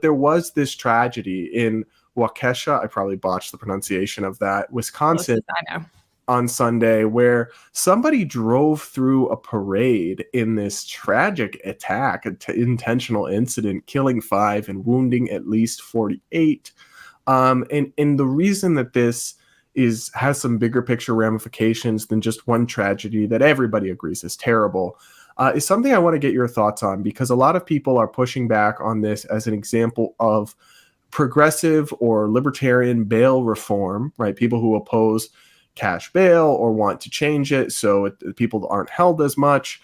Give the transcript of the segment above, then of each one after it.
There was this tragedy in Waukesha, I probably botched the pronunciation of that, Wisconsin, I know. on Sunday, where somebody drove through a parade in this tragic attack, intentional incident, killing 5 and wounding at least 48. And the reason that this has some bigger picture ramifications than just one tragedy that everybody agrees is terrible is something I want to get your thoughts on, because a lot of people are pushing back on this as an example of progressive or libertarian bail reform, right? People who oppose cash bail or want to change it so people aren't held as much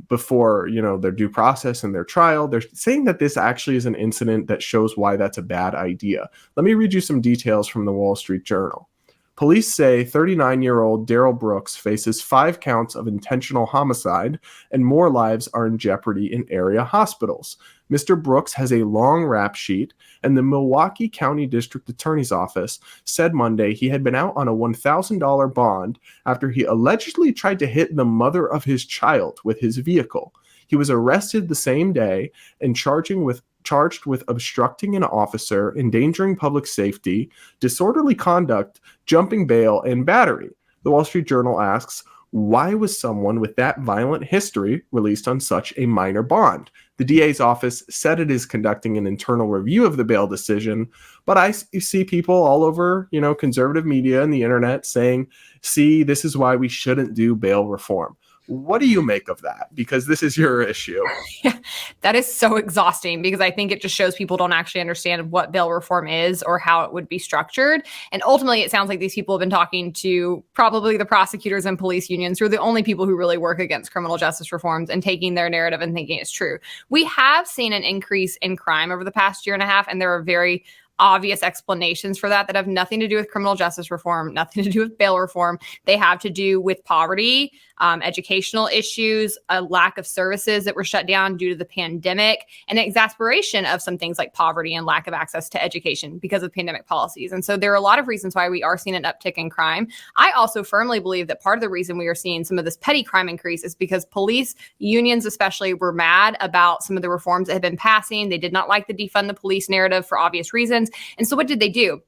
before, their due process and their trial. They're saying that this actually is an incident that shows why that's a bad idea. Let me read you some details from the Wall Street Journal. Police say 39-year-old Daryl Brooks faces 5 counts of intentional homicide, and more lives are in jeopardy in area hospitals. Mr. Brooks has a long rap sheet, and the Milwaukee County District Attorney's Office said Monday he had been out on a $1,000 bond after he allegedly tried to hit the mother of his child with his vehicle. He was arrested the same day and charged with obstructing an officer, endangering public safety, disorderly conduct, jumping bail, and battery. The Wall Street Journal asks, why was someone with that violent history released on such a minor bond? The DA's office said it is conducting an internal review of the bail decision, but I see people all over, conservative media and the internet saying, see, this is why we shouldn't do bail reform. What do you make of that? Because this is your issue. Yeah, that is so exhausting, because I think it just shows people don't actually understand what bail reform is or how it would be structured. And ultimately, it sounds like these people have been talking to probably the prosecutors and police unions, who are the only people who really work against criminal justice reforms, and taking their narrative and thinking it's true. We have seen an increase in crime over the past year and a half, and there are very obvious explanations for that have nothing to do with criminal justice reform, nothing to do with bail reform. They have to do with poverty, educational issues, a lack of services that were shut down due to the pandemic, and exasperation of some things like poverty and lack of access to education because of pandemic policies. And so there are a lot of reasons why we are seeing an uptick in crime. I also firmly believe that part of the reason we are seeing some of this petty crime increase is because police unions especially were mad about some of the reforms that had been passing. They did not like the defund the police narrative for obvious reasons. And so what did they do?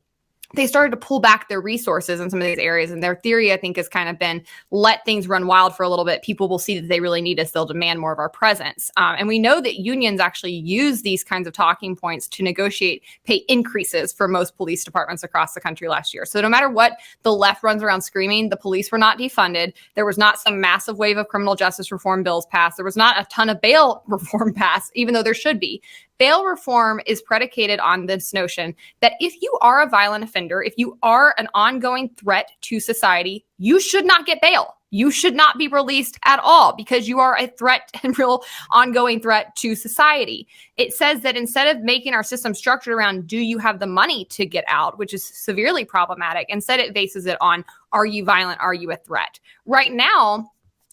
They started to pull back their resources in some of these areas. And their theory, I think, has kind of been, let things run wild for a little bit. People will see that they really need us. They'll demand more of our presence. And we know that unions actually use these kinds of talking points to negotiate pay increases for most police departments across the country last year. So no matter what the left runs around screaming, the police were not defunded. There was not some massive wave of criminal justice reform bills passed. There was not a ton of bail reform passed, even though there should be. Bail reform is predicated on this notion that if you are a violent offender, if you are an ongoing threat to society, you should not get bail. You should not be released at all, because you are a threat and real ongoing threat to society. It says that instead of making our system structured around, do you have the money to get out, which is severely problematic, instead it bases it on, are you violent? Are you a threat? Right now,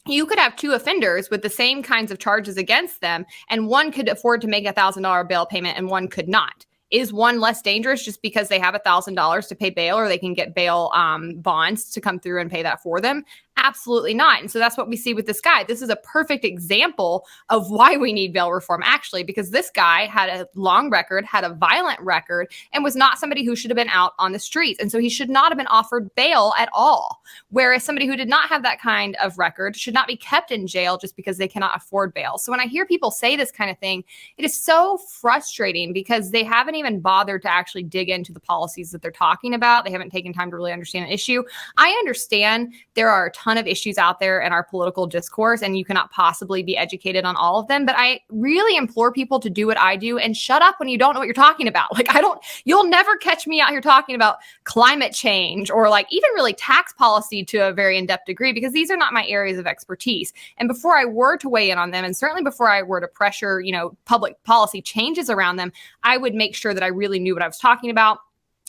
you could have 2 offenders with the same kinds of charges against them, and one could afford to make a $1,000 bail payment and one could not. Is one less dangerous just because they have $1,000 to pay bail, or they can get bail bonds to come through and pay that for them? Absolutely not. And so that's what we see with this guy. This is a perfect example of why we need bail reform, actually, because this guy had a long record, had a violent record, and was not somebody who should have been out on the streets. And so he should not have been offered bail at all. Whereas somebody who did not have that kind of record should not be kept in jail just because they cannot afford bail. So when I hear people say this kind of thing, it is so frustrating, because they haven't even bothered to actually dig into the policies that they're talking about. They haven't taken time to really understand the issue. I understand there are a ton of issues out there in our political discourse, and you cannot possibly be educated on all of them. But I really implore people to do what I do and shut up when you don't know what you're talking about. You'll never catch me out here talking about climate change or even really tax policy to a very in-depth degree, because these are not my areas of expertise. And before I were to weigh in on them, and certainly before I were to pressure, public policy changes around them, I would make sure that I really knew what I was talking about.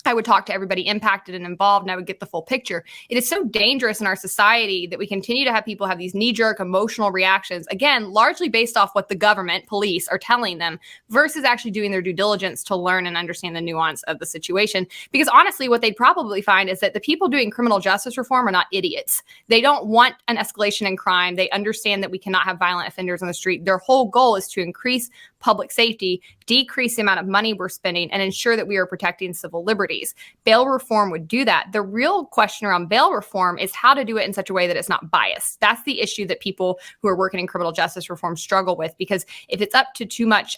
I would talk to everybody impacted and involved, and I would get the full picture. It is so dangerous in our society that we continue to have people have these knee-jerk emotional reactions, again, largely based off what the government, police, are telling them, versus actually doing their due diligence to learn and understand the nuance of the situation. Because honestly, what they'd probably find is that the people doing criminal justice reform are not idiots. They don't want an escalation in crime. They understand that we cannot have violent offenders on the street. Their whole goal is to increase public safety, decrease the amount of money we're spending, and ensure that we are protecting civil liberties. Bail reform would do that. The real question around bail reform is how to do it in such a way that it's not biased. That's the issue that people who are working in criminal justice reform struggle with, because if it's up to too much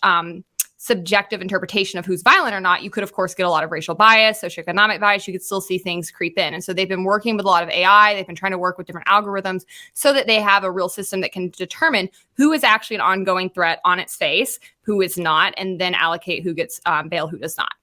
subjective interpretation of who's violent or not, you could, of course, get a lot of racial bias, socioeconomic bias. You could still see things creep in. And so they've been working with a lot of AI. They've been trying to work with different algorithms so that they have a real system that can determine who is actually an ongoing threat on its face, who is not, and then allocate who gets bail, who does not.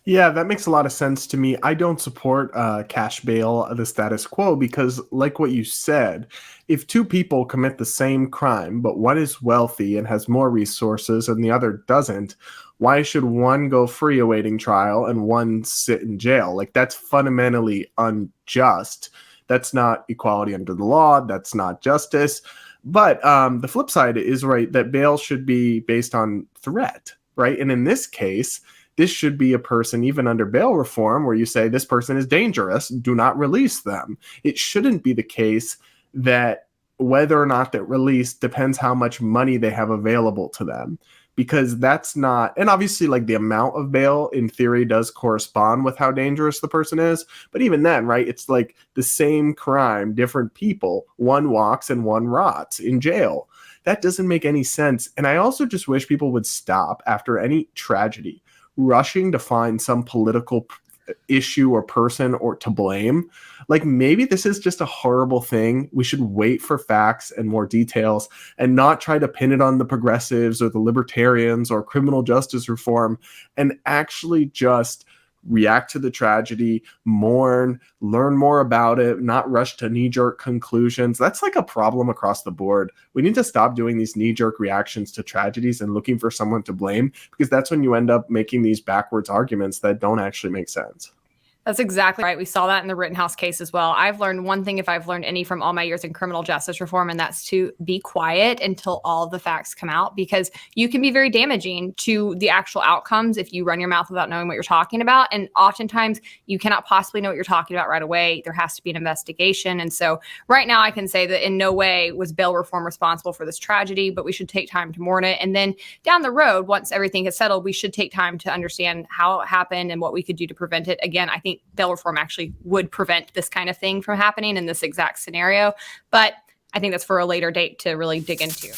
Yeah, that makes a lot of sense to me. I don't support cash bail, the status quo, because like what you said, if two people commit the same crime, but one is wealthy and has more resources and the other doesn't, why should one go free awaiting trial and one sit in jail? Like, that's fundamentally unjust. That's not equality under the law. That's not justice. But the flip side is right that bail should be based on threat, right? And in this case, this should be a person, even under bail reform, where you say this person is dangerous, do not release them. It shouldn't be the case that whether or not they're released depends how much money they have available to them, because that's not, and obviously like the amount of bail in theory does correspond with how dangerous the person is. But even then, right, it's like the same crime, different people, one walks and one rots in jail. That doesn't make any sense. And I also just wish people would stop after any tragedy rushing to find some political issue or person or to blame. Like, maybe this is just a horrible thing. We should wait for facts and more details and not try to pin it on the progressives or the libertarians or criminal justice reform, and actually just react to the tragedy, mourn, learn more about it, not rush to knee-jerk conclusions. That's like a problem across the board. We need to stop doing these knee-jerk reactions to tragedies and looking for someone to blame, because that's when you end up making these backwards arguments that don't actually make sense. That's exactly right. We saw that in the Rittenhouse case as well. I've learned one thing, if I've learned any from all my years in criminal justice reform, and that's to be quiet until all the facts come out, because you can be very damaging to the actual outcomes if you run your mouth without knowing what you're talking about. And oftentimes you cannot possibly know what you're talking about right away. There has to be an investigation. And so right now I can say that in no way was bail reform responsible for this tragedy, but we should take time to mourn it. And then down the road, once everything is settled, we should take time to understand how it happened and what we could do to prevent it. Again, I think bail reform actually would prevent this kind of thing from happening in this exact scenario. But I think that's for a later date to really dig into.